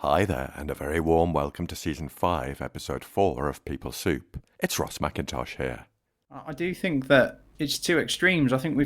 Hi there, and a very warm welcome to Season 5, Episode 4 of People Soup. It's Ross McIntosh here. I do think that it's two extremes. I think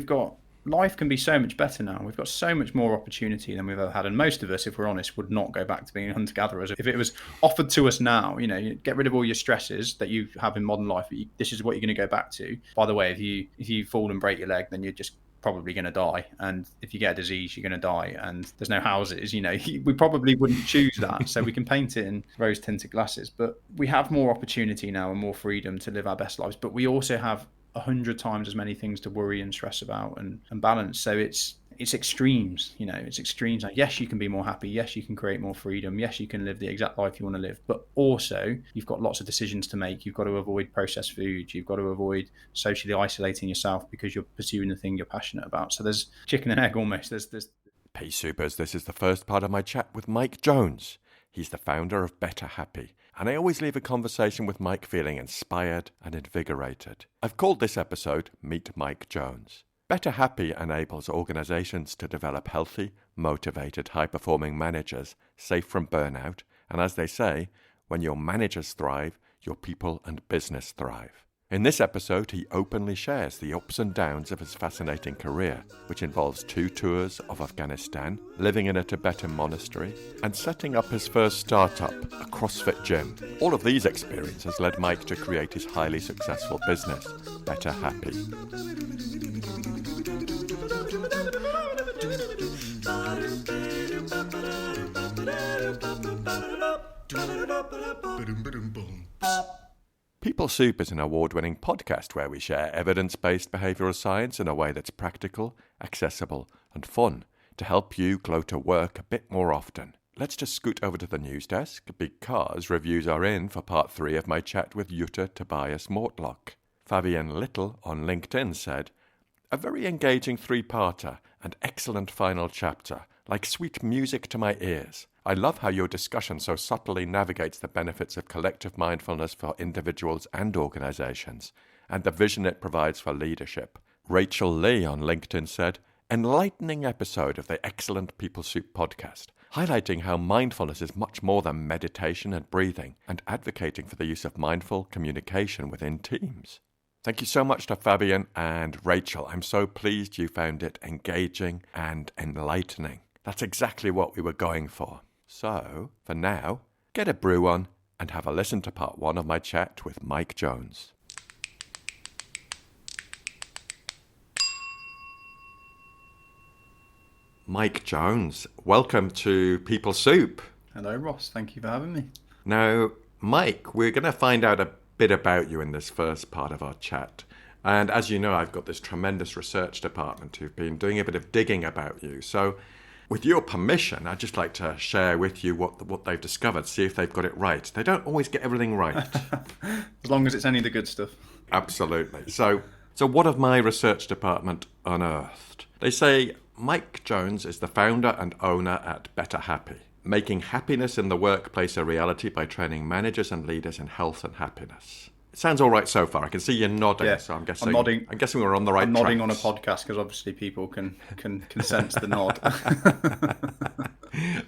life can be so much better now. We've got so much more opportunity than we've ever had. And most of us, if we're honest, would not go back to being hunter-gatherers. If it was offered to us now, you get rid of all your stresses that you have in modern life. This is what you're going to go back to. By the way, if you fall and break your leg, then you're just probably going to die, and if you get a disease you're going to die, and there's no houses. We probably wouldn't choose that. So we can paint it in rose tinted glasses, but we have more opportunity now and more freedom to live our best lives, but we also have 100 times as many things to worry and stress about and balance. So it's extremes. It's extremes. Like, yes, you can be more happy, yes, you can create more freedom, yes, you can live the exact life you want to live, but also you've got lots of decisions to make. You've got to avoid processed food, you've got to avoid socially isolating yourself because you're pursuing the thing you're passionate about. So there's chicken and egg almost. There's Peace Supers, this is the first part of my chat with Mike Jones. He's the founder of Better Happy, and I always leave a conversation with Mike feeling inspired and invigorated. I've called this episode Meet Mike Jones. Better Happy enables organizations to develop healthy, motivated, high-performing managers safe from burnout, and as they say, when your managers thrive, your people and business thrive. In this episode, he openly shares the ups and downs of his fascinating career, which involves 2 tours of Afghanistan, living in a Tibetan monastery, and setting up his first startup, a CrossFit gym. All of these experiences led Mike to create his highly successful business, Better Happy. People Soup is an award-winning podcast where we share evidence-based behavioural science in a way that's practical, accessible and fun to help you glow to work a bit more often. Let's just scoot over to the news desk because reviews are in for part 3 of my chat with Jutta Tobias Mortlock. Fabian Little on LinkedIn said, "A very engaging 3-parter and excellent final chapter, like sweet music to my ears. I love how your discussion so subtly navigates the benefits of collective mindfulness for individuals and organizations, and the vision it provides for leadership." Rachel Lee on LinkedIn said, "Enlightening episode of the excellent People Soup podcast, highlighting how mindfulness is much more than meditation and breathing, and advocating for the use of mindful communication within teams." Thank you so much to Fabian and Rachel. I'm so pleased you found it engaging and enlightening. That's exactly what we were going for. So, for now, get a brew on and have a listen to part 1 of my chat with Mike Jones. Mike Jones, welcome to People Soup. Hello, Ross. Thank you for having me. Now, Mike, we're going to find out a bit about you in this first part of our chat. And as you know, I've got this tremendous research department who've been doing a bit of digging about you. So, with your permission, I'd just like to share with you what they've discovered, see if they've got it right. They don't always get everything right. As long as it's any of the good stuff. Absolutely. So what have my research department unearthed? They say Mike Jones is the founder and owner at Better Happy, making happiness in the workplace a reality by training managers and leaders in health and happiness. It sounds all right so far. I can see you nodding, Yeah, so I'm guessing I'm nodding. We're on the right I'm track. nodding on a podcast because obviously people can sense the nod.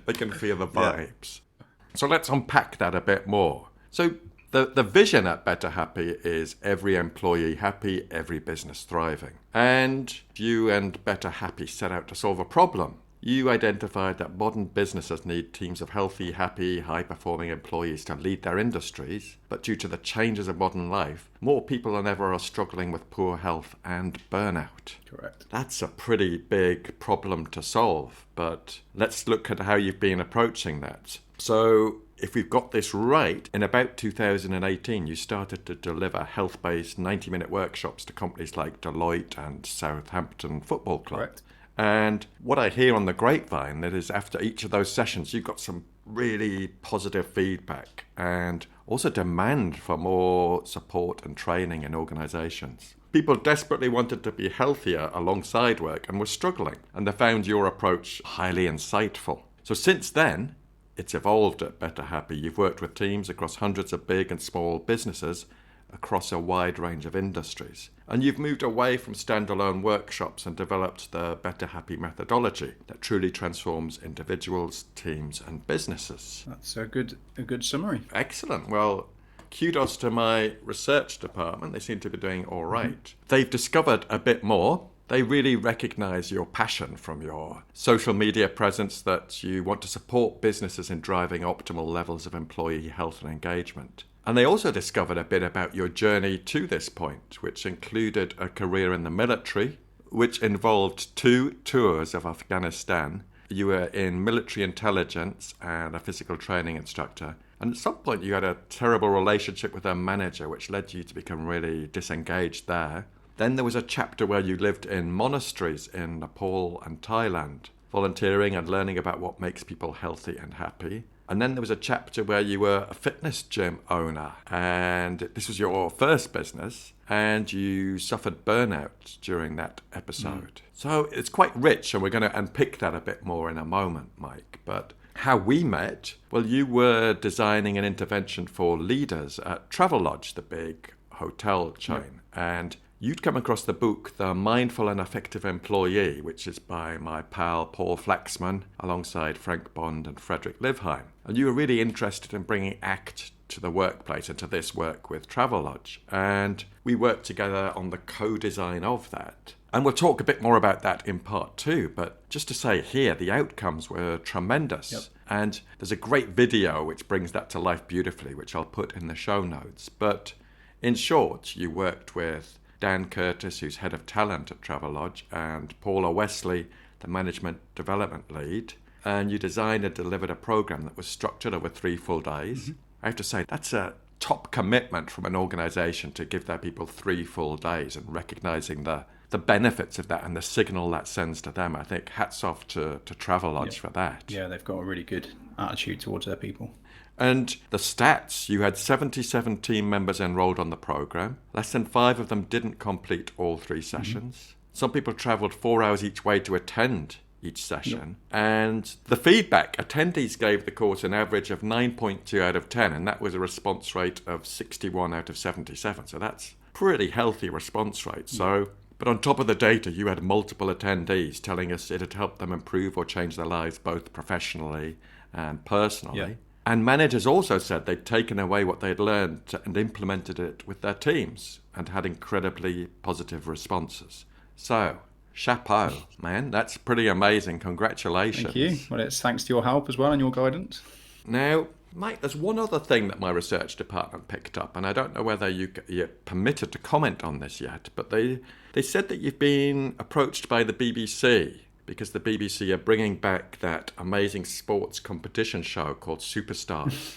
They can feel the vibes. Yeah. So let's unpack that a bit more. So the vision at Better Happy is every employee happy, every business thriving. And you and Better Happy set out to solve a problem. You identified that modern businesses need teams of healthy, happy, high-performing employees to lead their industries, but due to the changes of modern life, more people than ever are struggling with poor health and burnout. Correct. That's a pretty big problem to solve, but let's look at how you've been approaching that. So, if we've got this right, in about 2018, you started to deliver health-based 90-minute workshops to companies like Deloitte and Southampton Football Club. Correct. And what I hear on the grapevine that is after each of those sessions, you've got some really positive feedback and also demand for more support and training in organisations. People desperately wanted to be healthier alongside work and were struggling, and they found your approach highly insightful. So since then, it's evolved at Better Happy. You've worked with teams across hundreds of big and small businesses across a wide range of industries. And you've moved away from standalone workshops and developed the Better Happy methodology that truly transforms individuals, teams, and businesses. That's a good summary. Excellent. Well, kudos to my research department. They seem to be doing all right. They've discovered a bit more. They really recognise your passion from your social media presence, that you want to support businesses in driving optimal levels of employee health and engagement. And they also discovered a bit about your journey to this point, which included a career in the military, which involved 2 tours of Afghanistan. You were in military intelligence and a physical training instructor. And at some point you had a terrible relationship with a manager, which led you to become really disengaged there. Then there was a chapter where you lived in monasteries in Nepal and Thailand, volunteering and learning about what makes people healthy and happy. And then there was a chapter where you were a fitness gym owner, and this was your first business, and you suffered burnout during that episode. So it's quite rich, and we're going to unpick that a bit more in a moment, Mike. But how we met, well, you were designing an intervention for leaders at Travelodge, the big hotel chain, and you'd come across the book, The Mindful and Effective Employee, which is by my pal Paul Flaxman, alongside Frank Bond and Frederick Livheim. And you were really interested in bringing ACT to the workplace and to this work with Travelodge. And we worked together on the co-design of that. And we'll talk a bit more about that in part 2. But just to say here, the outcomes were tremendous. Yep. And there's a great video which brings that to life beautifully, which I'll put in the show notes. But in short, you worked with Dan Curtis, who's head of talent at Travelodge, and Paula Wesley, the management development lead. And you designed and delivered a program that was structured over 3 full days. I have to say, that's a top commitment from an organisation to give their people 3 full days, and recognising the benefits of that and the signal that sends to them. I think hats off to Travelodge for that. Yeah, they've got a really good attitude towards their people. And the stats, you had 77 team members enrolled on the program. Less than 5 of them didn't complete all 3 sessions. Some people travelled 4 hours each way to attend each session. And the feedback, attendees gave the course an average of 9.2 out of 10, and that was a response rate of 61 out of 77. So that's pretty healthy response rate. So, but on top of the data, you had multiple attendees telling us it had helped them improve or change their lives both professionally and personally. Yeah. And managers also said they'd taken away what they'd learned and implemented it with their teams and had incredibly positive responses. So, chapeau, man. That's pretty amazing. Congratulations. Thank you. Well, it's thanks to your help as well and your guidance. Now, Mike, there's one other thing that my research department picked up, and I don't know whether you're permitted to comment on this yet, but they said that you've been approached by the BBC because the BBC are bringing back that amazing sports competition show called Superstars,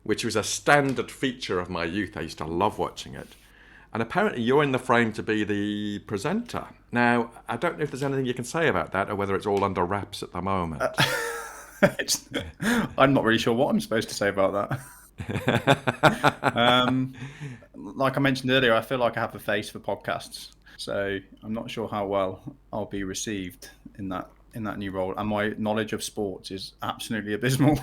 which was a standard feature of my youth. I used to love watching it. And apparently you're in the frame to be the presenter. Now, I don't know if there's anything you can say about that or whether it's all under wraps at the moment. I'm not really sure what I'm supposed to say about that. Like I mentioned earlier, I feel like I have a face for podcasts. So I'm not sure how well I'll be received in that new role. And my knowledge of sports is absolutely abysmal.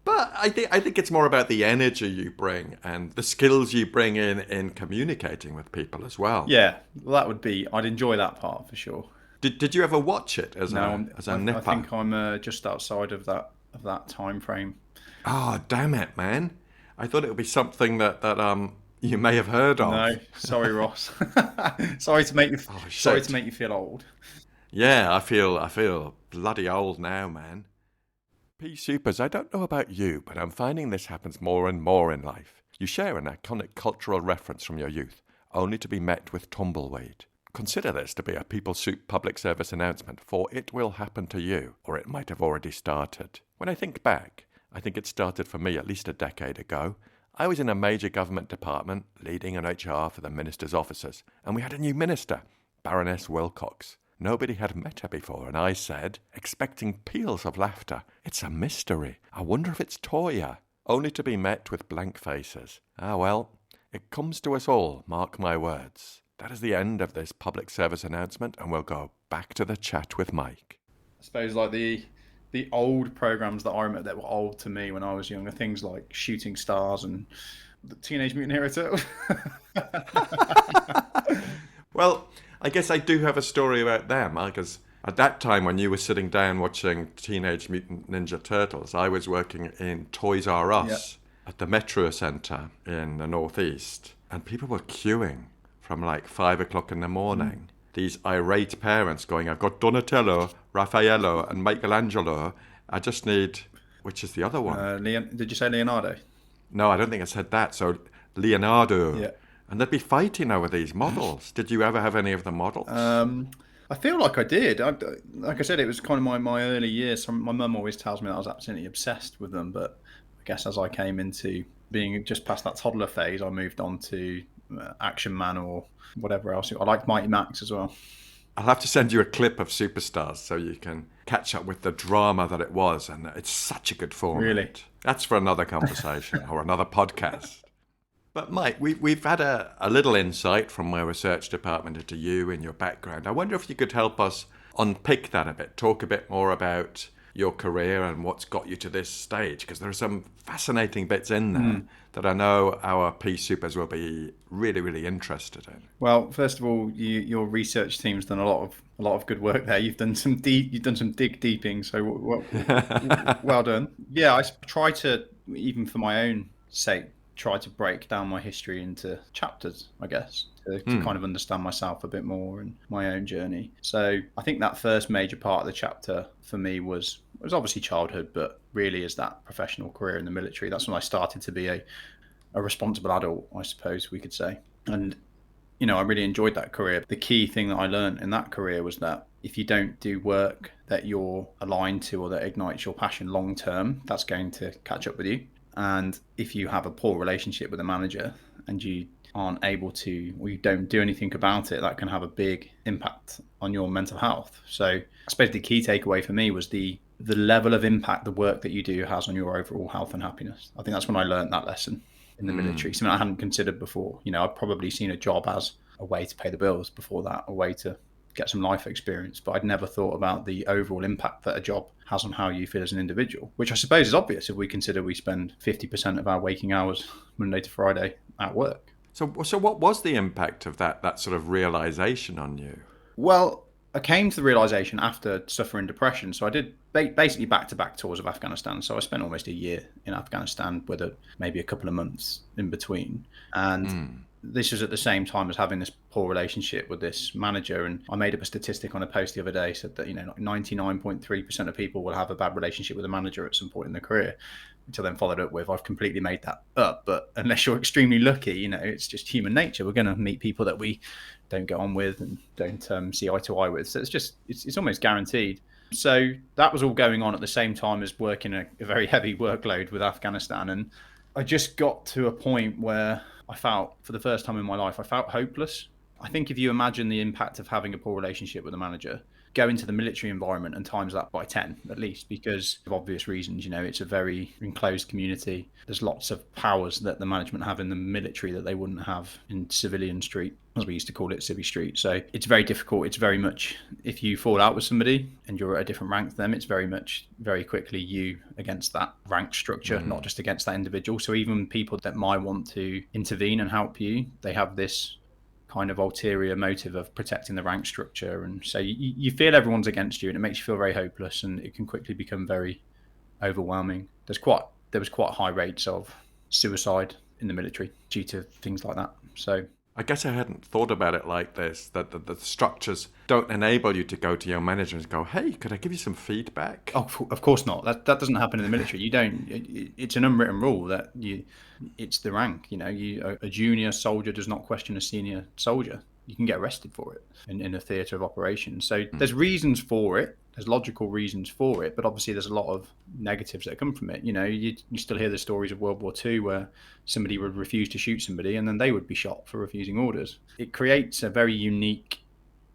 But I think it's more about the energy you bring and the skills you bring in communicating with people as well. Yeah, well, I'd enjoy that part for sure. Did you ever watch it as a nipper? I think I'm just outside of that time frame. Oh, damn it, man. I thought it would be something that you may have heard of. No, sorry, Ross. Sorry to make you feel old. Yeah, I feel bloody old now, man. P Supers, I don't know about you, but I'm finding this happens more and more in life. You share an iconic cultural reference from your youth, only to be met with tumbleweed. Consider this to be a People Soup public service announcement, for it will happen to you, or it might have already started. When I think back, I think it started for me at least a decade ago. I was in a major government department, leading an HR for the minister's offices, and we had a new minister, Baroness Wilcox. Nobody had met her before, and I said, expecting peals of laughter, "It's a mystery. I wonder if it's Toya," only to be met with blank faces. Ah well, it comes to us all, mark my words. That is the end of this public service announcement, and we'll go back to the chat with Mike. I suppose like the old programs that I remember that were old to me when I was younger, things like Shooting Stars and The Teenage Mutant Hero Turtles. Well, I guess I do have a story about them, because at that time when you were sitting down watching Teenage Mutant Ninja Turtles, I was working in Toys R Yeah. Us at the Metro Centre in the Northeast, and people were queuing from like 5 o'clock in the morning. These irate parents going, I've got Donatello, Raffaello, and Michelangelo. I just need, which is the other one? Did you say Leonardo? No, I don't think I said that. So Leonardo. Yeah. And they'd be fighting over these models. Did you ever have any of the models? I feel like I did. Like I said, it was kind of my early years. So my mum always tells me that I was absolutely obsessed with them. But I guess as I came into being just past that toddler phase, I moved on to Action Man or whatever else. I liked Mighty Max as well. I'll have to send you a clip of Superstars so you can catch up with the drama that it was. And it's such a good format. Really? That's for another conversation or another podcast. But Mike, we've had a little insight from my research department into you and your background. I wonder if you could help us unpick that a bit, talk a bit more about your career and what's got you to this stage, because there are some fascinating bits in there that I know our Peace Supers will be really, really interested in. Well, first of all, your research team's done a lot of good work there. You've done some dig deeping, so well done. Yeah, I try to, even for my own sake, try to break down my history into chapters, I guess, to kind of understand myself a bit more and my own journey. So I think that first major part of the chapter for me was obviously childhood, but really is that professional career in the military. That's when I started to be a responsible adult, I suppose we could say. And, you know, I really enjoyed that career. The key thing that I learned in that career was that if you don't do work that you're aligned to or that ignites your passion long term, that's going to catch up with you. And if you have a poor relationship with a manager and you aren't able to, or you don't do anything about it, that can have a big impact on your mental health. So I suppose the key takeaway for me was the level of impact the work that you do has on your overall health and happiness. I think that's when I learned that lesson in the military, something I hadn't considered before. You know, I'd probably seen a job as a way to pay the bills before that, a way to get some life experience, but I'd never thought about the overall impact that a job has on how you feel as an individual, which I suppose is obvious if we consider we spend 50% of our waking hours Monday to Friday at work. So what was the impact of that sort of realization on you? Well, I came to the realization after suffering depression. So I did basically back-to-back tours of Afghanistan. So I spent almost a year in Afghanistan with maybe a couple of months in between. And this was at the same time as having this poor relationship with this manager. And I made up a statistic on a post the other day, said that, you know, 99.3% of people will have a bad relationship with a manager at some point in their career. Until then followed up with, I've completely made that up. But unless you're extremely lucky, you know, it's just human nature. We're going to meet people that we don't get on with and don't see eye to eye with. So it's almost guaranteed. So that was all going on at the same time as working a very heavy workload with Afghanistan. And I just got to a point where I felt, for the first time in my life, I felt hopeless. I think if you imagine the impact of having a poor relationship with a manager, go into the military environment and times that by 10 at least, because of obvious reasons. You know, it's a very enclosed community. There's lots of powers that the management have in the military that they wouldn't have in civilian street, as we used to call it, civvy street. So it's very difficult. It's very much, if you fall out with somebody and you're at a different rank to them, it's very much, very quickly you against that rank structure, not just against that individual. So even people that might want to intervene and help you, they have this kind of ulterior motive of protecting the rank structure. And so you feel everyone's against you, and it makes you feel very hopeless, and it can quickly become very overwhelming. There was quite high rates of suicide in the military due to things like that. So I guess I hadn't thought about it like this, that the structures don't enable you to go to your manager and go, hey, could I give you some feedback? Oh, of course not. That doesn't happen in the military. You don't. It's an unwritten rule that it's the rank. You know, a junior soldier does not question a senior soldier. You can get arrested for it in a theatre of operations. So there's reasons for it. There's logical reasons for it, but obviously there's a lot of negatives that come from it. You know, you still hear the stories of World War II where somebody would refuse to shoot somebody and then they would be shot for refusing orders. It creates a very unique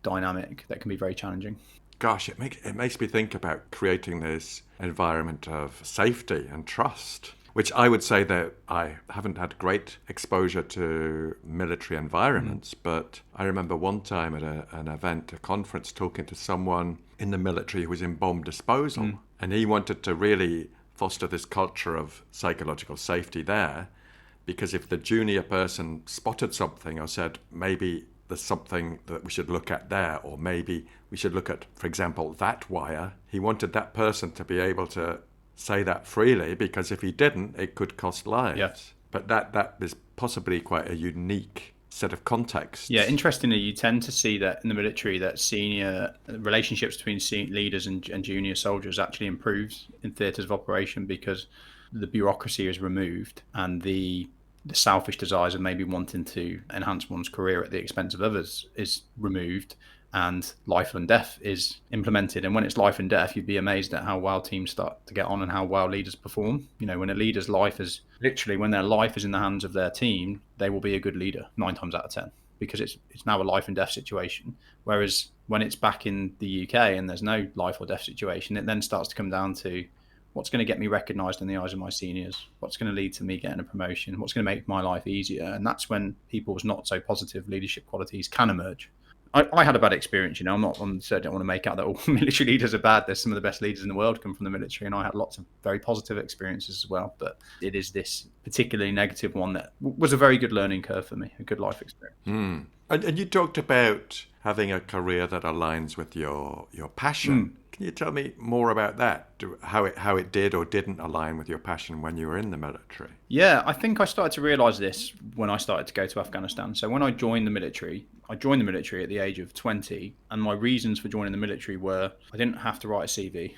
dynamic that can be very challenging. Gosh, it makes me think about creating this environment of safety and trust, which I would say that I haven't had great exposure to military environments, but I remember one time at an event, a conference, talking to someone in the military who was in bomb disposal, and he wanted to really foster this culture of psychological safety there, Because if the junior person spotted something or said, maybe there's something that we should look at there, or maybe we should look at, for example, that wire, he wanted that person to be able to say that freely, because if he didn't, it could cost lives. Yeah. But that is possibly quite a unique set of contexts. Yeah, interestingly, you tend to see that in the military, that senior relationships between leaders and junior soldiers actually improves in theatres of operation, because the bureaucracy is removed and the selfish desires of maybe wanting to enhance one's career at the expense of others is removed, and life and death is implemented. And when it's life and death, you'd be amazed at how well teams start to get on and how well leaders perform. You know, when a leader's life is literally, when their life is in the hands of their team, they will be a good leader 9 times out of 10, because it's now a life and death situation. Whereas when it's back in the UK and there's no life or death situation, it then starts to come down to what's going to get me recognised in the eyes of my seniors, what's going to lead to me getting a promotion, what's going to make my life easier. And that's when people's not so positive leadership qualities can emerge. I had a bad experience, you know. I'm certainly don't want to make out that all military leaders are bad. There's some of the best leaders in the world come from the military, and I had lots of very positive experiences as well. But it is this particularly negative one that was a very good learning curve for me, a good life experience. And you talked about having a career that aligns with your passion. Can you tell me more about that? How it did or didn't align with your passion when you were in the military? Yeah, I think I started to realise this when I started to go to Afghanistan. So when I joined the military at the age of 20, and my reasons for joining the military were I didn't have to write a CV.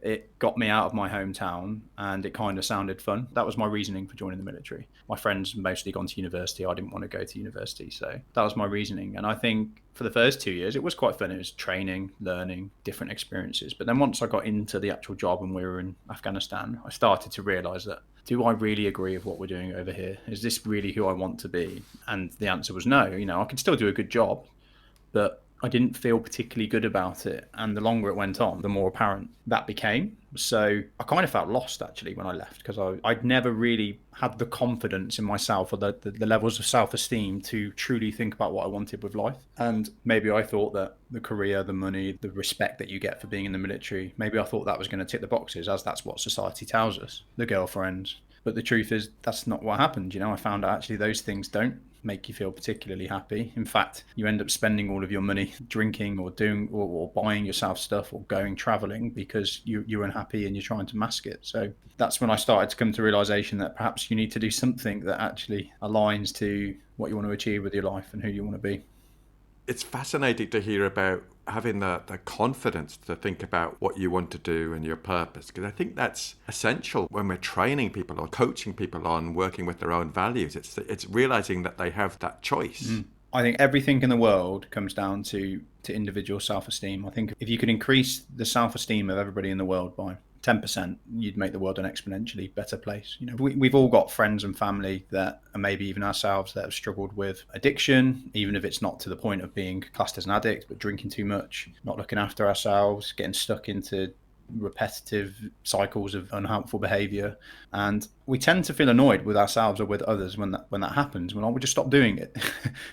It got me out of my hometown and it kind of sounded fun. That was my reasoning for joining the military. My friends mostly gone to university. I didn't want to go to university. So that was my reasoning. And I think for the first 2 years, it was quite fun. It was training, learning, different experiences. But then once I got into the actual job and we were in Afghanistan, I started to realise that, do I really agree with what we're doing over here? Is this really who I want to be? And the answer was no. You know, I could still do a good job, but I didn't feel particularly good about it. And the longer it went on, the more apparent that became. So I kind of felt lost actually when I left, because I'd never really had the confidence in myself or the levels of self-esteem to truly think about what I wanted with life. And maybe I thought that the career, the money, the respect that you get for being in the military, maybe I thought that was going to tick the boxes, as that's what society tells us, the girlfriends. But the truth is that's not what happened. You know, I found out actually those things don't make you feel particularly happy. In fact, you end up spending all of your money drinking or doing or buying yourself stuff or going traveling because you're unhappy and you're trying to mask it. So that's when I started to come to realization that perhaps you need to do something that actually aligns to what you want to achieve with your life and who you want to be. It's fascinating to hear about having the confidence to think about what you want to do and your purpose, because I think that's essential when we're training people or coaching people on working with their own values. It's realizing that they have that choice. I think everything in the world comes down to individual self-esteem. I think if you could increase the self-esteem of everybody in the world by 10%, you'd make the world an exponentially better place. You know, we've all got friends and family that, and maybe even ourselves, that have struggled with addiction, even if it's not to the point of being classed as an addict, but drinking too much, not looking after ourselves, getting stuck into repetitive cycles of unhelpful behavior. And we tend to feel annoyed with ourselves or with others when that happens. When we just stop doing it,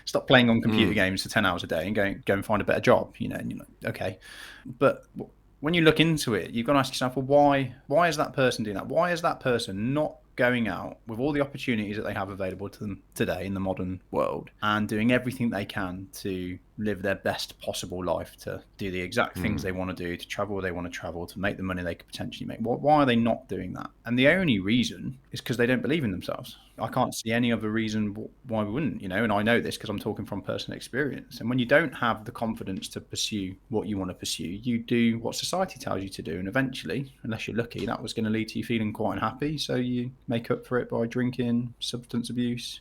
stop playing on computer games for 10 hours a day and go and find a better job, you know, and you're like, okay. But when you look into it, you've got to ask yourself, well, why is that person doing that? Why is that person not going out with all the opportunities that they have available to them today in the modern world and doing everything they can to live their best possible life, to do the exact things they want to do, to travel where they want to travel, to make the money they could potentially make? Why are they not doing that? And the only reason is because they don't believe in themselves. I can't see any other reason why we wouldn't, you know, and I know this because I'm talking from personal experience. And when you don't have the confidence to pursue what you want to pursue, you do what society tells you to do. And eventually, unless you're lucky, that was going to lead to you feeling quite unhappy. So you make up for it by drinking, substance abuse,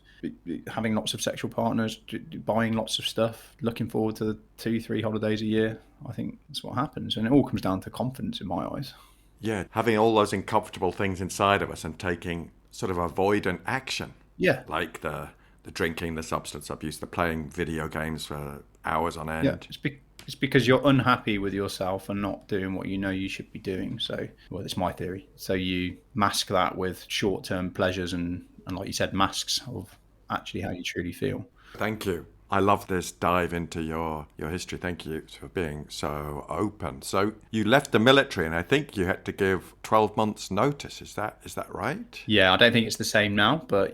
having lots of sexual partners, buying lots of stuff, looking forward to 2-3 holidays a year. I think that's what happens. And it all comes down to confidence in my eyes. Yeah, having all those uncomfortable things inside of us and taking sort of avoidant action. Yeah. Like the drinking, the substance abuse, the playing video games for hours on end. Yeah, it's because you're unhappy with yourself and not doing what you know you should be doing. So, well, it's my theory. So you mask that with short-term pleasures and like you said, masks of actually how you truly feel. Thank you. I love this dive into your history. Thank you for being so open. So you left the military, and I think you had to give 12 months notice. Is that right? Yeah, I don't think it's the same now, but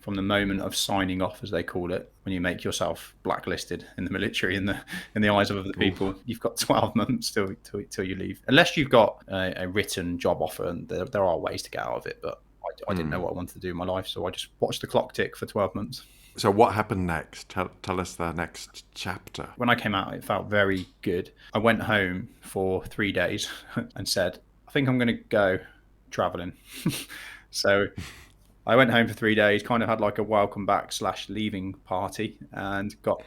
from the moment of signing off, as they call it, when you make yourself blacklisted in the military in the eyes of other people, you've got 12 months till you leave, unless you've got a written job offer, and there are ways to get out of it. But I didn't know what I wanted to do in my life, so I just watched the clock tick for 12 months. So what happened next? Tell us the next chapter. When I came out, it felt very good. I went home for 3 days and said, I think I'm going to go traveling. So I went home for 3 days, kind of had like a welcome back / leaving party, and got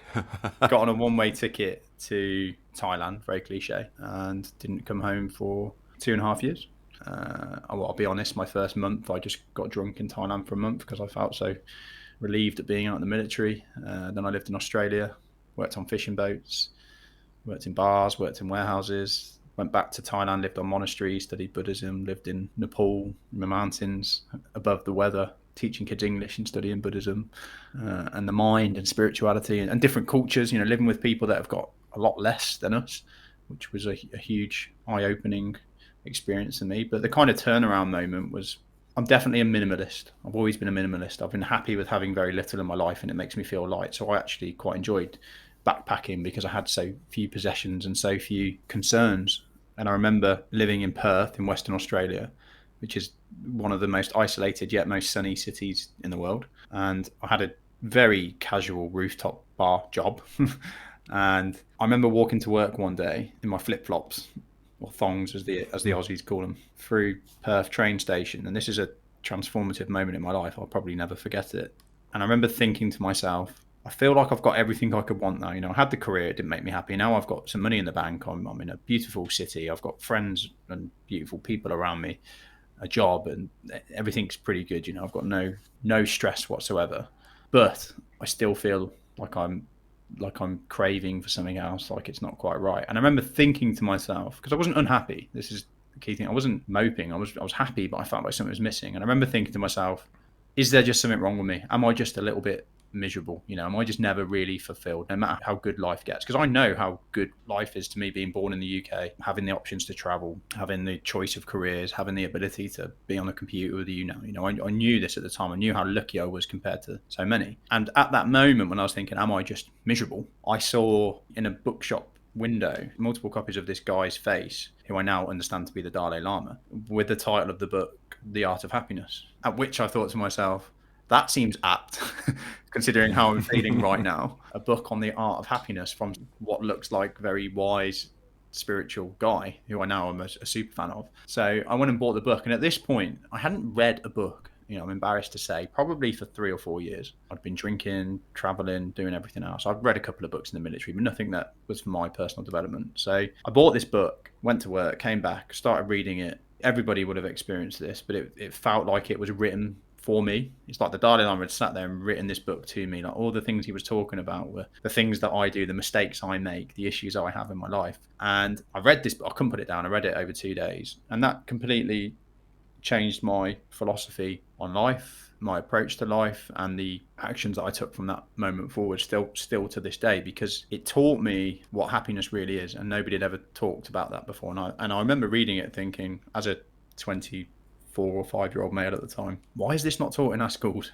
on a one-way ticket to Thailand, very cliche, and didn't come home for 2.5 years. I'll be honest, my first month, I just got drunk in Thailand for a month because I felt so relieved at being out in the military. Then I lived in Australia, worked on fishing boats, worked in bars, worked in warehouses, went back to Thailand, lived on monasteries, studied Buddhism, lived in Nepal, in the mountains, above the weather, teaching kids English and studying Buddhism, and the mind and spirituality and different cultures, living with people that have got a lot less than us, which was a huge eye-opening experience for me. But the kind of turnaround moment was, I'm definitely a minimalist. I've always been a minimalist. I've been happy with having very little in my life, and it makes me feel light. So I actually quite enjoyed backpacking because I had so few possessions and so few concerns. And I remember living in Perth in Western Australia, which is one of the most isolated yet most sunny cities in the world. And I had a very casual rooftop bar job. And I remember walking to work one day in my flip-flops, or thongs as the Aussies call them, through Perth train station. And this is a transformative moment in my life. I'll probably never forget it. And I remember thinking to myself, I feel like I've got everything I could want now. I had the career, it didn't make me happy. Now I've got some money in the bank. I'm in a beautiful city. I've got friends and beautiful people around me, a job, and everything's pretty good. I've got no stress whatsoever. But I still feel like I'm craving for something else, like it's not quite right. And I remember thinking to myself, because I wasn't unhappy. This is the key thing. I wasn't moping. I was happy, but I felt like something was missing. And I remember thinking to myself, is there just something wrong with me? Am I just a little bit miserable? Am I just never really fulfilled, no matter how good life gets? Because I know how good life is to me, being born in the UK, having the options to travel, having the choice of careers, having the ability to be on a computer with you now. I knew this at the time. I knew how lucky I was compared to so many. And at that moment when I was thinking, am I just miserable? I saw in a bookshop window multiple copies of this guy's face, who I now understand to be the Dalai Lama, with the title of the book, The Art of Happiness. At which I thought to myself, that seems apt, considering how I'm feeling right now. A book on the art of happiness from what looks like very wise, spiritual guy, who I now am a super fan of. So I went and bought the book. And at this point, I hadn't read a book, I'm embarrassed to say, probably for 3 or 4 years. I'd been drinking, traveling, doing everything else. I'd read a couple of books in the military, but nothing that was for my personal development. So I bought this book, went to work, came back, started reading it. Everybody would have experienced this, but it felt like it was written for me. It's like the Dalai Lama had sat there and written this book to me. Like, all the things he was talking about were the things that I do, the mistakes I make, the issues I have in my life. And I read this book. I couldn't put it down. I read it over 2 days. And that completely changed my philosophy on life, my approach to life, and the actions that I took from that moment forward still to this day, because it taught me what happiness really is. And nobody had ever talked about that before. And I remember reading it thinking, as a 24 or 5-year-old male at the time, why is this not taught in our schools?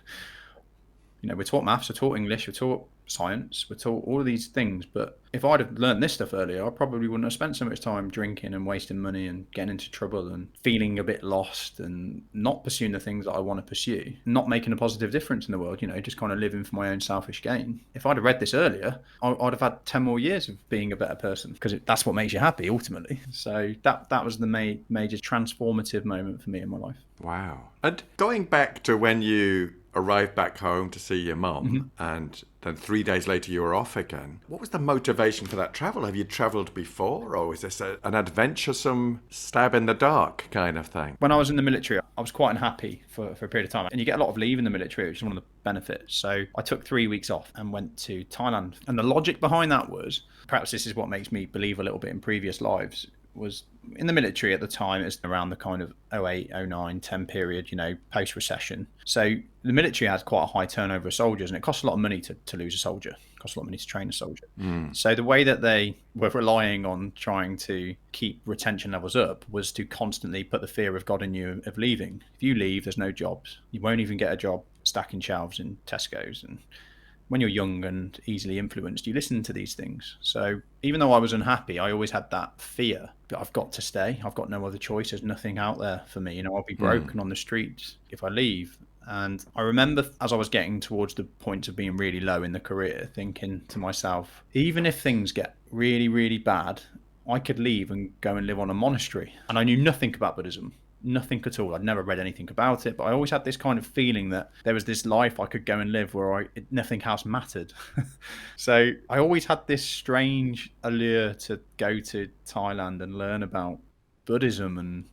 We're taught maths, we're taught English, we're taught science, we're taught all of these things. But if I'd have learned this stuff earlier, I probably wouldn't have spent so much time drinking and wasting money and getting into trouble and feeling a bit lost and not pursuing the things that I want to pursue, not making a positive difference in the world, just kind of living for my own selfish gain. If I'd have read this earlier, I'd have had 10 more years of being a better person, because that's what makes you happy ultimately. So that was the major transformative moment for me in my life. Wow. And going back to when you arrived back home to see your mum, and then 3 days later you were off again. What was the motivation for that travel? Have you travelled before, or is this an adventuresome stab in the dark kind of thing? When I was in the military, I was quite unhappy for a period of time. And you get a lot of leave in the military, which is one of the benefits. So I took 3 weeks off and went to Thailand. And the logic behind that was, perhaps this is what makes me believe a little bit in previous lives, was in the military at the time. It was around the kind of 08, 09, 10 period, post-recession. So the military has quite a high turnover of soldiers, and it costs a lot of money to lose a soldier. It costs a lot of money to train a soldier. So the way that they were relying on trying to keep retention levels up was to constantly put the fear of God in you of leaving. If you leave, there's no jobs. You won't even get a job stacking shelves in Tesco's. And when you're young and easily influenced, you listen to these things. So even though I was unhappy, I always had that fear that I've got to stay. I've got no other choice. There's nothing out there for me. I'll be broken on the streets if I leave. And I remember as I was getting towards the point of being really low in the career, thinking to myself, even if things get really, really bad, I could leave and go and live on a monastery. And I knew nothing about Buddhism. Nothing at all. I'd never read anything about it, but I always had this kind of feeling that there was this life I could go and live where nothing else mattered. So I always had this strange allure to go to Thailand and learn about Buddhism and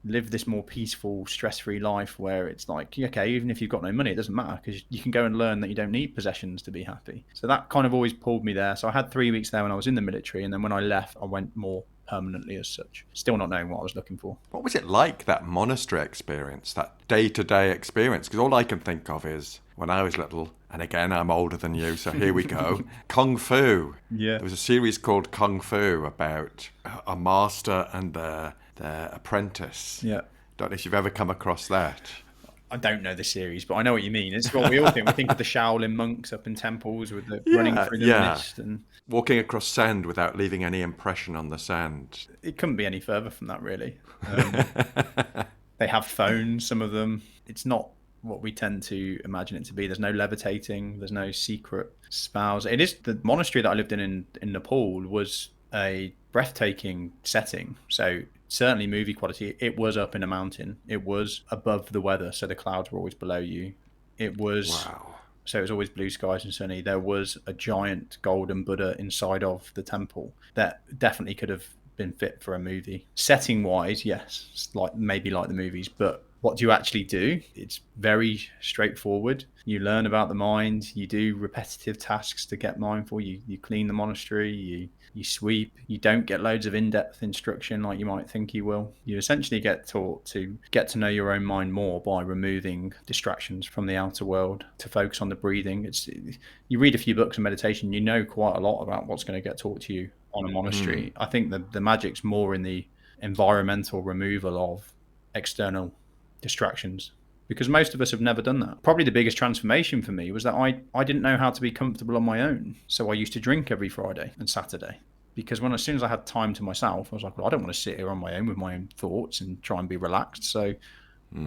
live this more peaceful, stress-free life where it's like, okay, even if you've got no money, it doesn't matter because you can go and learn that you don't need possessions to be happy. So that kind of always pulled me there. So I had 3 weeks there when I was in the military, and then when I left, I went more permanently as such, still not knowing what I was looking for. What was it like, that monastery experience, that day-to-day experience? Because all I can think of is when I was little, and again, I'm older than you, so here we go, Kung Fu. Yeah. There was a series called Kung Fu about a master and their apprentice. Yeah. Don't know if you've ever come across that. I don't know the series, but I know what you mean. It's what we all think. We think of the Shaolin monks up in temples with the running through the mist and walking across sand without leaving any impression on the sand. It couldn't be any further from that, really. They have phones, some of them. It's not what we tend to imagine it to be. There's no levitating. There's no secret spells. It is the monastery that I lived in Nepal was a breathtaking setting. So certainly movie quality. It was up in a mountain. It was above the weather, so the clouds were always below you. It was So it was always blue skies and sunny. There was a giant golden Buddha inside of the temple that definitely could have been fit for a movie. Setting wise, yes, maybe like the movies, but what do you actually do? It's very straightforward. You learn about the mind. You do repetitive tasks to get mindful. You clean the monastery. You sweep. You don't get loads of in-depth instruction like you might think you will. You essentially get taught to get to know your own mind more by removing distractions from the outer world, to focus on the breathing. You read a few books on meditation, you know quite a lot about what's going to get taught to you on a monastery. I think the magic's more in the environmental removal of external distractions, because most of us have never done that. Probably the biggest transformation for me was that I didn't know how to be comfortable on my own. So I used to drink every Friday and Saturday, because as soon as I had time to myself, I was like, well, I don't want to sit here on my own with my own thoughts and try and be relaxed. So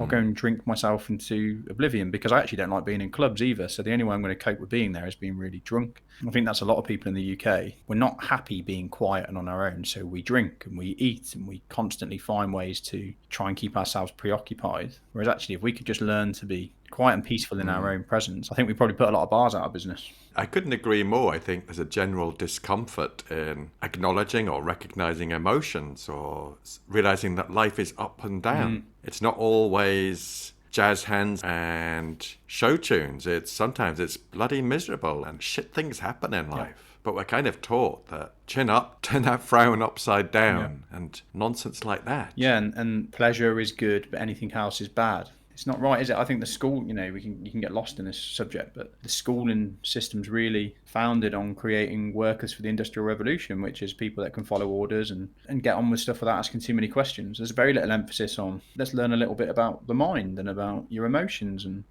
I'll go and drink myself into oblivion, because I actually don't like being in clubs either. So the only way I'm going to cope with being there is being really drunk. I think that's a lot of people in the UK. We're not happy being quiet and on our own. So we drink and we eat and we constantly find ways to try and keep ourselves preoccupied. Whereas actually, if we could just learn to be quiet and peaceful in our own presence, I think we probably put a lot of bars out of business. I couldn't agree more. I think there's a general discomfort in acknowledging or recognizing emotions, or realizing that life is up and down. It's not always jazz hands and show tunes. Sometimes it's bloody miserable and shit things happen in life. But we're kind of taught that chin up, turn that frown upside down, and nonsense like that. Yeah, and pleasure is good, but anything else is bad. It's not right, is it? I think the school, you can get lost in this subject, but the schooling system's really founded on creating workers for the Industrial Revolution, which is people that can follow orders and get on with stuff without asking too many questions. There's very little emphasis on, let's learn a little bit about the mind and about your emotions and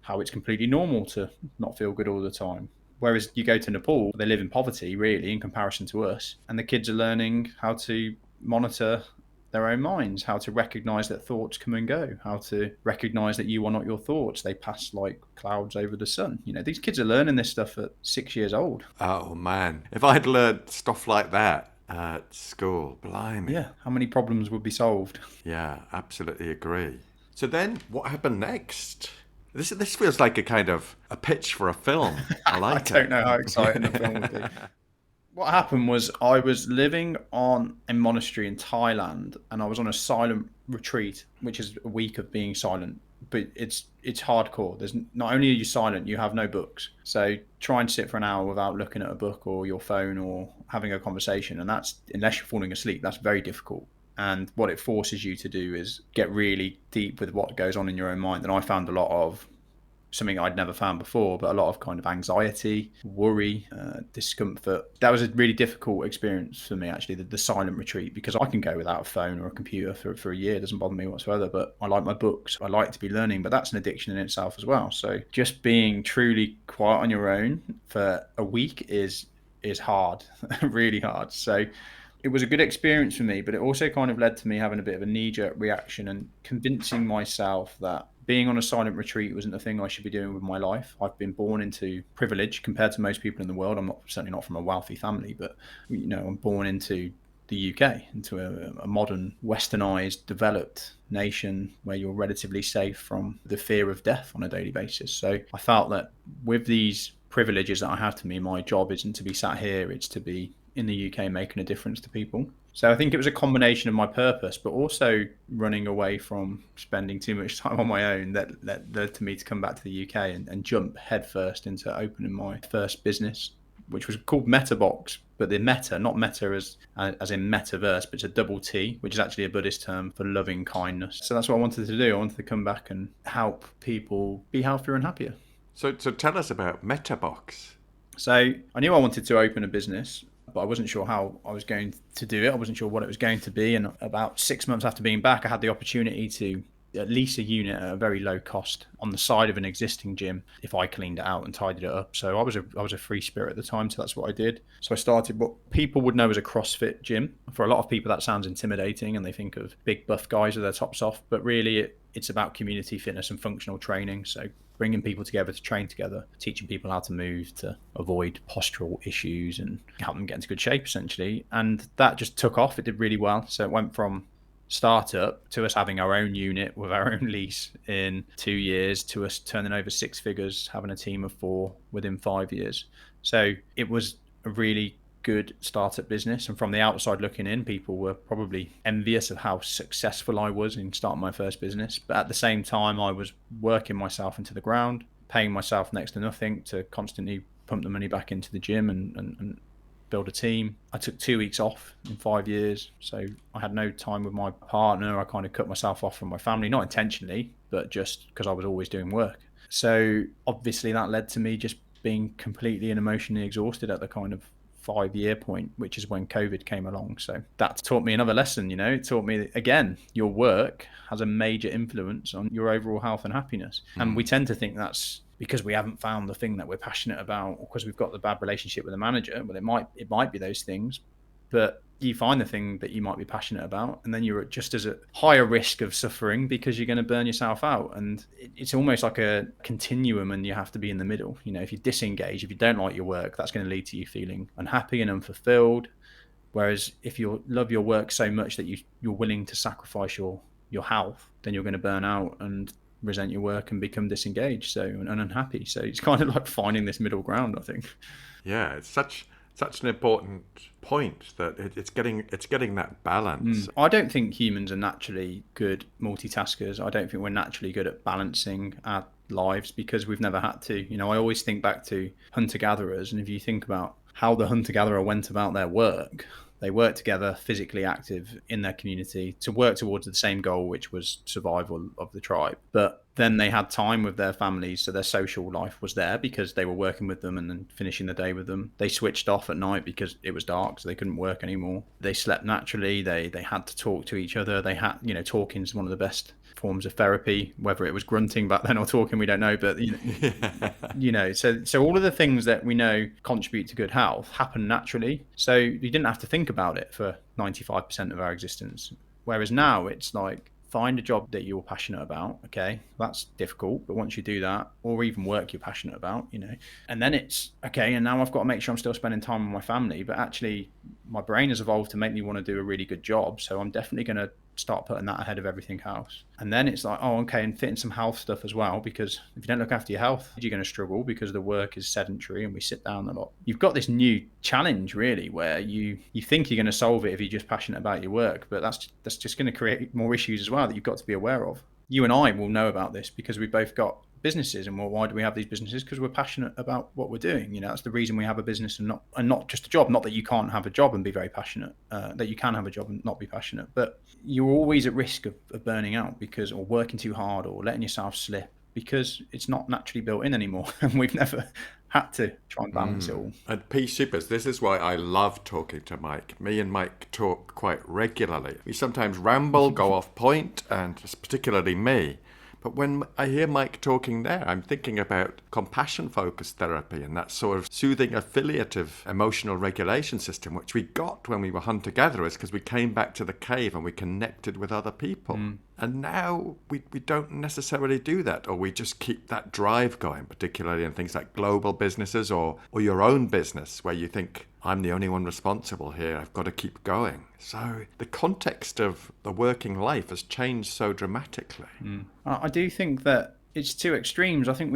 how it's completely normal to not feel good all the time. Whereas you go to Nepal, they live in poverty, really, in comparison to us, and the kids are learning how to monitor their own minds, how to recognize that thoughts come and go, how to recognize that you are not your thoughts. They pass like clouds over the sun. These kids are learning this stuff at 6 years old. Oh man, if I'd learned stuff like that at school, blimey. Yeah, how many problems would be solved? Yeah, absolutely agree. So then what happened next? This feels like a kind of a pitch for a film. I like I don't know how exciting the film would be. What happened was I was living on a monastery in Thailand, and I was on a silent retreat, which is a week of being silent, but it's hardcore. There's not only are you silent, you have no books. So try and sit for an hour without looking at a book or your phone or having a conversation, and that's, unless you're falling asleep, that's very difficult. And what it forces you to do is get really deep with what goes on in your own mind. And I found a lot of something I'd never found before, but a lot of kind of anxiety, worry, discomfort. That was a really difficult experience for me, actually, the silent retreat, because I can go without a phone or a computer for a year. It doesn't bother me whatsoever, but I like my books. I like to be learning, but that's an addiction in itself as well. So just being truly quiet on your own for a week is hard, really hard. So it was a good experience for me, but it also kind of led to me having a bit of a knee-jerk reaction and convincing myself that being on a silent retreat wasn't the thing I should be doing with my life. I've been born into privilege compared to most people in the world. I'm certainly not from a wealthy family, but I'm born into the UK, into a modern, westernized, developed nation where you're relatively safe from the fear of death on a daily basis. So I felt that with these privileges that I have to me, my job isn't to be sat here, it's to be in the UK making a difference to people. So I think it was a combination of my purpose, but also running away from spending too much time on my own that led to me to come back to the UK and jump headfirst into opening my first business, which was called Metabox. But the meta, not meta as in metaverse, but it's a double T, which is actually a Buddhist term for loving kindness. So that's what I wanted to do. I wanted to come back and help people be healthier and happier. So tell us about Metabox. So I knew I wanted to open a business, but I wasn't sure how I was going to do it. I wasn't sure what it was going to be. And about 6 months after being back, I had the opportunity to lease a unit at a very low cost on the side of an existing gym if I cleaned it out and tidied it up. So I was a free spirit at the time, so that's what I did. So I started what people would know as a CrossFit gym. For a lot of people, that sounds intimidating and they think of big buff guys with their tops off, but really it's about community fitness and functional training. So bringing people together to train together, teaching people how to move, to avoid postural issues and help them get into good shape, essentially. And that just took off. It did really well. So it went from startup to us having our own unit with our own lease in 2 years, to us turning over 6 figures, having a team of 4 within 5 years. So it was a really good startup business. And from the outside looking in, people were probably envious of how successful I was in starting my first business. But at the same time, I was working myself into the ground, paying myself next to nothing to constantly pump the money back into the gym and build a team. I took 2 weeks off in 5 years. So I had no time with my partner. I kind of cut myself off from my family, not intentionally, but just because I was always doing work. So obviously that led to me just being completely and emotionally exhausted at the kind of 5-year point, which is when COVID came along. So that taught me another lesson, It taught me that, again, your work has a major influence on your overall health and happiness. And we tend to think that's because we haven't found the thing that we're passionate about, or because we've got the bad relationship with the manager. Well, it might be those things, but you find the thing that you might be passionate about, and then you're just as a higher risk of suffering because you're going to burn yourself out. And it's almost like a continuum, and you have to be in the middle. If you disengage, if you don't like your work, that's going to lead to you feeling unhappy and unfulfilled. Whereas if you love your work so much that you're willing to sacrifice your health, then you're going to burn out and resent your work and become disengaged and unhappy. So it's kind of like finding this middle ground, I think. Yeah, it's such an important point that it's getting that balance. I don't think humans are naturally good multitaskers. I don't think we're naturally good at balancing our lives because we've never had to. I always think back to hunter-gatherers, and if you think about how the hunter-gatherer went about their work, they worked together, physically active in their community to work towards the same goal, which was survival of the tribe. But then they had time with their families, so their social life was there because they were working with them and then finishing the day with them. They switched off at night because it was dark, so they couldn't work anymore. They slept naturally. They had to talk to each other. They had, talking is one of the best forms of therapy, whether it was grunting back then or talking, we don't know, but so all of the things that we know contribute to good health happen naturally. So you didn't have to think about it for 95% of our existence. Whereas now it's like, find a job that you're passionate about. Okay, that's difficult, but once you do that, or even work you're passionate about, and then it's okay, and now I've got to make sure I'm still spending time with my family, but actually my brain has evolved to make me want to do a really good job, so I'm definitely going to start putting that ahead of everything else. And then it's like, oh, okay, and fit in some health stuff as well, because if you don't look after your health, you're going to struggle because the work is sedentary and we sit down a lot. You've got this new challenge really where you think you're going to solve it if you're just passionate about your work, but that's just going to create more issues as well that you've got to be aware of. you and I will know about this because we've both got businesses. And why do we have these businesses? Because we're passionate about what we're doing. That's the reason we have a business and not just a job. Not that you can't have a job and be very passionate, that you can have a job and not be passionate, but you're always at risk of burning out or working too hard or letting yourself slip, because it's not naturally built in anymore. And we've never had to try and balance it all. And P Supers, this is why I love talking to Mike. Me and Mike talk quite regularly. We sometimes ramble, go off point, and it's particularly me. But when I hear Mike talking there, I'm thinking about compassion-focused therapy and that sort of soothing, affiliative emotional regulation system, which we got when we were hunter-gatherers because we came back to the cave and we connected with other people. And now we don't necessarily do that, or we just keep that drive going, particularly in things like global businesses or your own business, where you think, I'm the only one responsible here, I've got to keep going. So the context of the working life has changed so dramatically. I do think that it's two extremes. I think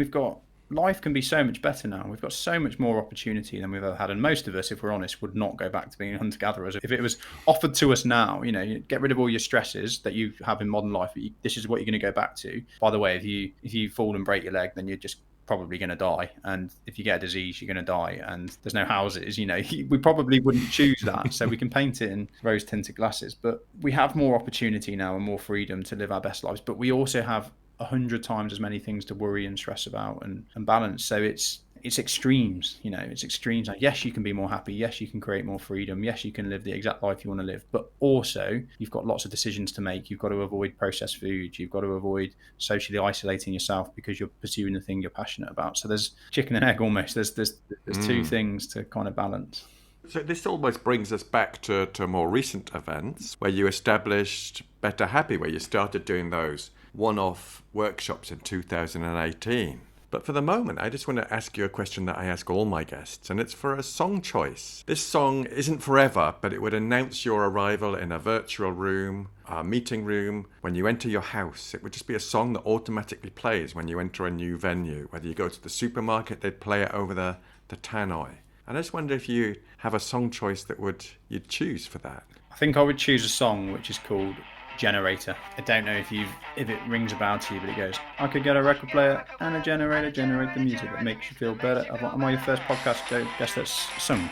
life can be so much better now. We've got so much more opportunity than we've ever had. And most of us, if we're honest, would not go back to being hunter-gatherers. If it was offered to us now, you get rid of all your stresses that you have in modern life. This is what you're going to go back to. By the way, if you fall and break your leg, then you're just probably going to die. And if you get a disease, you're going to die. And there's no houses, we probably wouldn't choose that. So we can paint it in rose tinted glasses, but we have more opportunity now and more freedom to live our best lives. But we also have 100 times as many things to worry and stress about and balance. So it's extremes, it's extremes. Like, yes, you can be more happy. Yes, you can create more freedom. Yes, you can live the exact life you want to live. But also, you've got lots of decisions to make. You've got to avoid processed food. You've got to avoid socially isolating yourself because you're pursuing the thing you're passionate about. So there's chicken and egg almost. There's two things to kind of balance. So this almost brings us back to more recent events where you established Better Happy, where you started doing those one-off workshops in 2018. But for the moment, I just want to ask you a question that I ask all my guests, and it's for a song choice. This song isn't forever, but it would announce your arrival in a virtual room, a meeting room, when you enter your house. It would just be a song that automatically plays when you enter a new venue. Whether you go to the supermarket, they'd play it over the tannoy. And I just wonder if you have a song choice that you'd choose for that. I think I would choose a song which is called Generator. I don't know if it rings a bell to you, but it goes, I could get a record player and a generator, generate the music that makes you feel better. Am I your first podcast guest that's sung?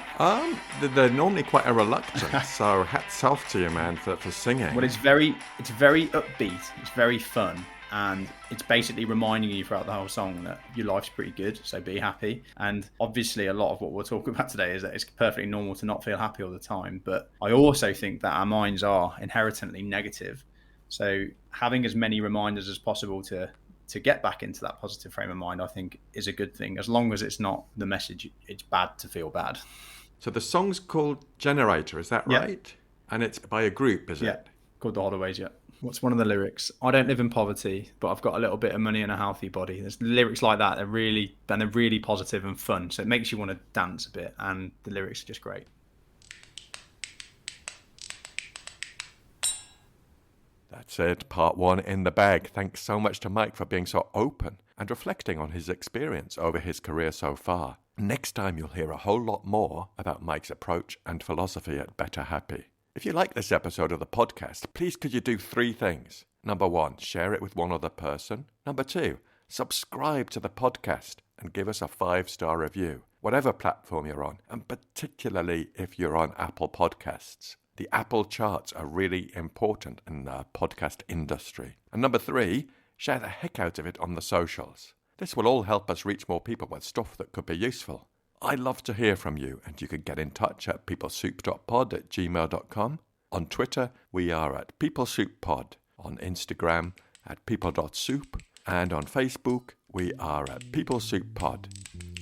They're normally quite a reluctant, so hats off to you, man, for singing. Well, it's very upbeat, it's very fun, and it's basically reminding you throughout the whole song that your life's pretty good, so be happy. And obviously a lot of what we'll talk about today is that it's perfectly normal to not feel happy all the time, but I also think that our minds are inherently negative, so having as many reminders as possible to get back into that positive frame of mind, I think, is a good thing, as long as it's not the message it's bad to feel bad. So the song's called Generator, is that right? Yeah. And it's by a group, is it? Yeah, called The Holidays, yeah. What's one of the lyrics? I don't live in poverty, but I've got a little bit of money and a healthy body. There's lyrics like that. They're really positive and fun. So it makes you want to dance a bit, and the lyrics are just great. That's it. Part 1 in the bag. Thanks so much to Mike for being so open and reflecting on his experience over his career so far. Next time you'll hear a whole lot more about Mike's approach and philosophy at Better Happy. If you like this episode of the podcast, please could you do 3 things? Number 1, share it with one other person. Number 2, subscribe to the podcast and give us a 5-star review, whatever platform you're on, and particularly if you're on Apple Podcasts. The Apple charts are really important in the podcast industry. And number 3, share the heck out of it on the socials. This will all help us reach more people with stuff that could be useful. I'd love to hear from you, and you can get in touch at peoplesoup.pod@gmail.com. On Twitter, we are at peoplesouppod. On Instagram, at people.soup. And on Facebook, we are at peoplesouppod.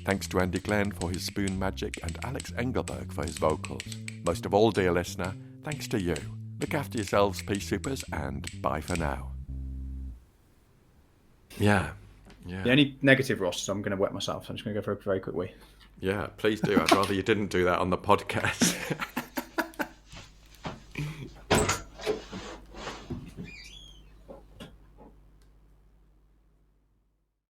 Thanks to Andy Glenn for his spoon magic and Alex Engelberg for his vocals. Most of all, dear listener, thanks to you. Look after yourselves, P Supers, and bye for now. Yeah. The only negative, Ross, is I'm going to wet myself. So I'm just going to go for a very quick wee. Yeah, please do. I'd rather you didn't do that on the podcast.